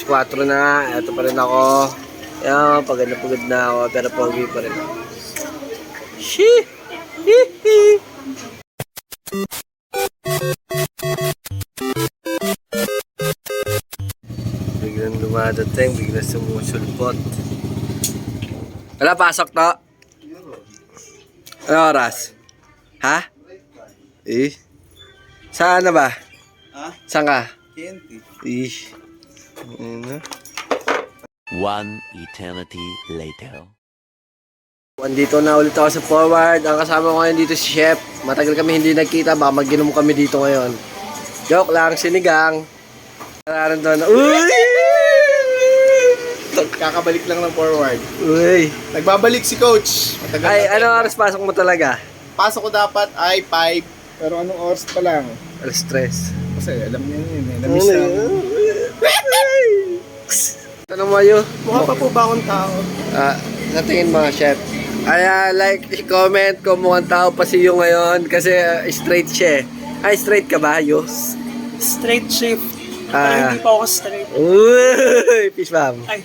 4 na nga. Ito pa rin ako. Yan, pagod na ako. Pero pogi pa rin ako. Shee! Hee! Biglang dumadating, biglang sumusulpot. Wala, pasok to. Ano oras? Ha? Saan na ba? Ha? Saan ka? TNT. One eternity later. Andito na ulit ako sa forward. Ang kasama ko ngayon dito si Chef. Matagal kami hindi nagkita. Baka mag-inom kami dito ngayon. Joke lang, sinigang. Nararamdaman na. Uy! Kakabalik lang ng forward. Uy! Nagbabalik si coach. Matagal Ay, na anong tayo. oras pasok mo talaga? Pasok ko dapat ay 5. Pero anong oras pa lang? Alas 3. Kasi alam niyo yun eh. Namiss na ako. Ano mo yun? Mukha pa po ba akong tao? Sa tingin mo, Chef. Ay, like, comment kung mukhang tao pa si Yu ngayon kasi straight siya. Ay, straight ka ba, Yu? Straight shift. Pero hindi pa ako straight. Uy! Peace, ma'am. Ay.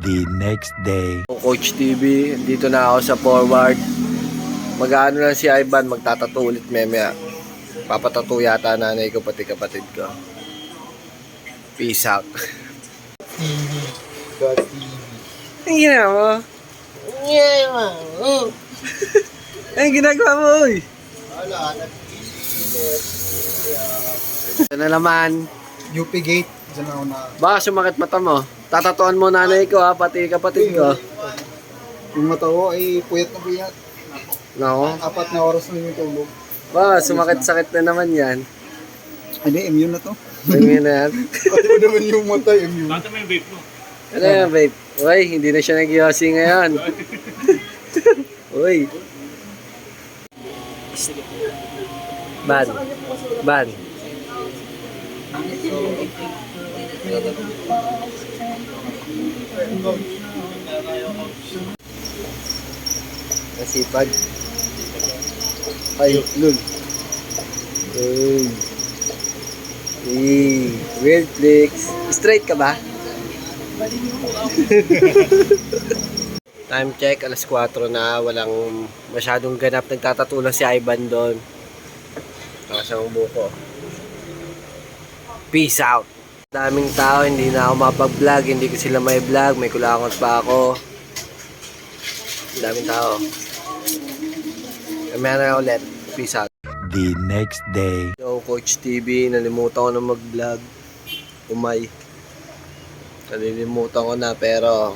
The next day. Coach TV, dito na ako sa forward. Mag-ano lang si Ivan, magtatato ulit memea. Papatato yata nanay ko pati kapatid ko. Peace out. God TV. Ang ginawa mo? Ang ginagawa mo, uy? Wala, Ito na naman. UP Gate. Diyan ako na. Baka sumakit mata mo. Tatatuan mo nanay ko ha, pati kapatid ko. Yung mata ko ay puyat na puyat. No? 4 na oras na yung tulog. Baka sumakit-sakit na naman yan. Ano, immune na to? Tingin na yan. Pati mo naman yung mata, immune. Ano yan, babe? Uy, hindi na siya nag-yosi ngayon. Uy. Ban. Ban. Nasipag. Ay, lul. Uy. Weird flicks. Straight ka ba? Time check, alas 4 na. Walang masyadong ganap. Nagtatatulang si Ivan doon. Nakasang buko. Peace out. Daming tao, hindi na ako mapag-vlog. Hindi ko sila may vlog. May kulangot pa ako. Daming tao. Kamaya na ulit. Peace out. The next day. Yo, Coach TV, nalimutan ko na mag-vlog. Umay. Nalilimutan ko na pero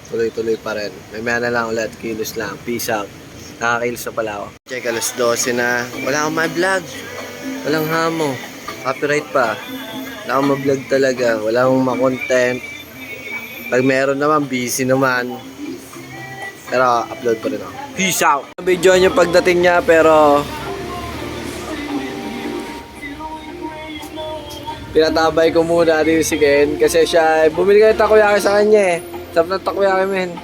tuloy-tuloy pa rin. May na lang ulit, kilos lang. Peace out. Nakakilos na pala ako. Check, alas 12 na. Wala akong ma-vlog. Walang hamo. Copyright pa. Wala akong ma-vlog talaga. Wala akong ma-content. Pag meron naman, busy naman. Pero upload pa rin ako. Peace out. Video niyo pagdating niya pero pinatabay ko muna dito si Ken kasi siya bumili kayo takoyaki sa kanya eh. Sarap ng takoyaki, men.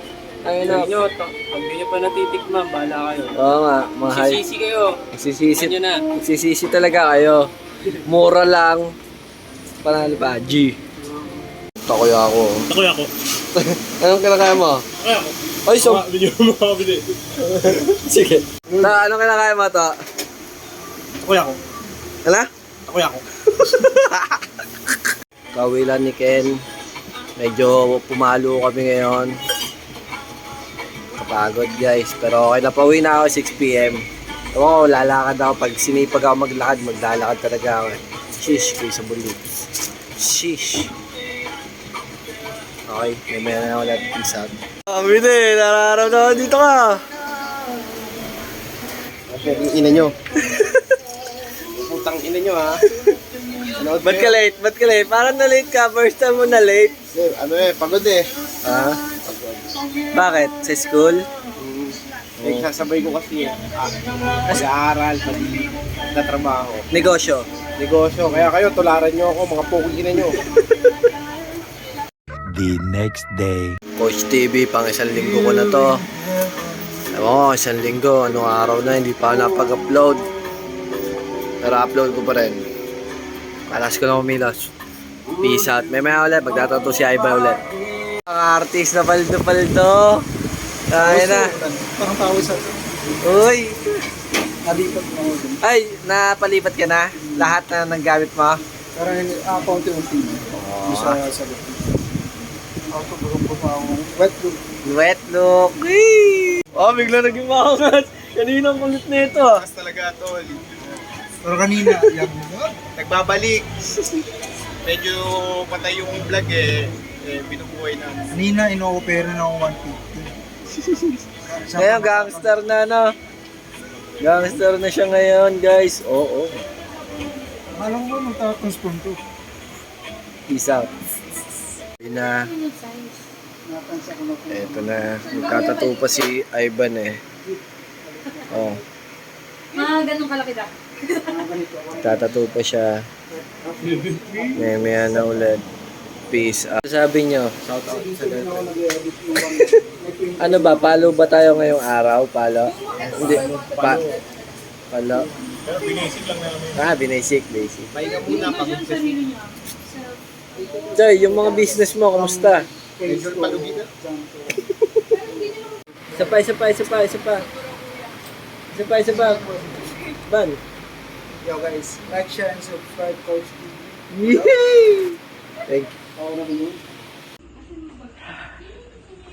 Ayun na. Pag hindi nyo pa natitikman, bahala kayo. Oo nga, mga high. Sisisi kayo. Magsisisi. Ano na? Magsisisi talaga kayo. Mura lang. Panalo pa, G. Takoyaki. Takoyaki. Anong kinakaya mo? Takoyaki. Ay, so... Hindi mo makabili. Sige. Anong kinakaya mo to? Takoyaki. Ano? Takoyaki. Kawilan ni Ken. Medyo pumalo kami ngayon. Kapagod guys. Pero okay na, pauwi na ako 6 PM. Oo, lalakad ako. Pag sinipag ako maglakad, maglalakad talaga ako. Shish, kayo sa bulig. Shish. Okay, may na ako lahat. Peace out. Kami na eh, nararamdaman dito ka. Okay, yung ina nyo. Putang ina nyo ha. Ba't ka late? Ba't ka late? Parang na-late ka. First time mo na-late. Sir, ano eh, pagod eh. Ha? Bakit? Sa school? Nagsasabay ko kasi eh. Mag-aaral, pati trabaho. Negosyo? Negosyo, kaya kayo tularan nyo ako, mga pogi na nyo. The next day. Coach TV, pang isang linggo ko na to. Ewan ko, isang linggo, anong araw na, hindi pa napag-upload. Pero upload ko pa rin. Palas ko na umilas. Peace out. May ulit. Magtatato si Ivan ulit. Ang artist na paldo-paldo. Kaya na. Parang tawag sa... Uy. Nalipat mo ako dun. Ay, napalipat ka na? Lahat na nanggamit mo? Parang konti-unti. Sa loob. Auto, burong-burong ako. Wet look. Wet look. Whee! Oh, bigla naging makangat. Kanina ang kulit na ito. Takas talaga, tol. Pero kanina, nagbabalik. Medyo patay yung vlog binubuhay na. Kanina, ino-opera na ako 150. Ngayon, gangster na, no? Gangster na siya ngayon, guys. Oo. Alam mo, magta-transform to. Peace out. Yun na. Eto na. Magtatato pa si Ivan eh. Oh. Ganun kalaki na. Tatato pa siya. Maya na ulit. Peace out. Sabi nyo, shout out sa girlfriend. Ano ba? Palo ba tayo ngayong araw? Palo? Hindi. Palo? Binasic. Basic. Pahinga muna pag Sarili niya. Jay, yung mga business mo, kamusta? medyo palugida. Isa pa. Ban. Yo guys, like, share, and subscribe, Coach. Yay! Thank you. Ako na yun.